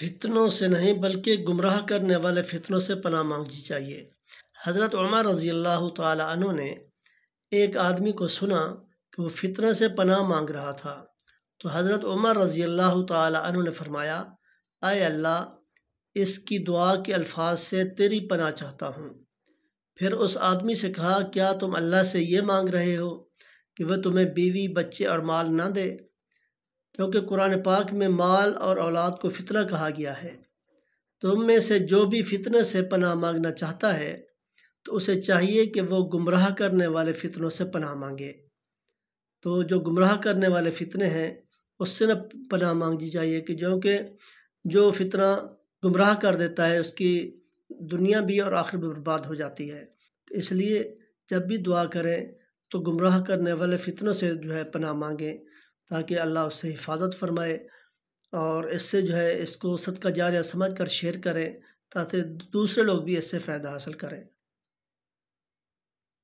فتنوں سے نہیں بلکہ گمراہ کرنے والے فتنوں سے پناہ مانگنی چاہیے۔ حضرت عمر رضی اللہ تعالی عنہ نے ایک آدمی کو سنا کہ وہ فتنہ سے پناہ مانگ رہا تھا، تو حضرت عمر رضی اللہ تعالی عنہ نے فرمایا، اے اللہ، اس کی دعا کے الفاظ سے تیری پناہ چاہتا ہوں۔ پھر اس آدمی سے کہا، کیا تم اللہ سے یہ مانگ رہے ہو کہ وہ تمہیں بیوی، بچے اور مال نہ دے؟ کیونکہ قرآن پاک میں مال اور اولاد کو فتنہ کہا گیا ہے۔ تم میں سے جو بھی فتنہ سے پناہ مانگنا چاہتا ہے تو اسے چاہیے کہ وہ گمراہ کرنے والے فتنوں سے پناہ مانگے۔ تو جو گمراہ کرنے والے فتنے ہیں اس سے نہ پناہ مانگنی چاہیے، کہ جو فتنہ گمراہ کر دیتا ہے اس کی دنیا بھی اور آخرت بھی برباد ہو جاتی ہے۔ تو اس لیے جب بھی دعا کریں تو گمراہ کرنے والے فتنوں سے پناہ مانگیں، تاکہ اللہ اس سے حفاظت فرمائے، اور اس سے اس کو صدقہ جاریہ سمجھ کر شیئر کریں، تاکہ دوسرے لوگ بھی اس سے فائدہ حاصل کریں۔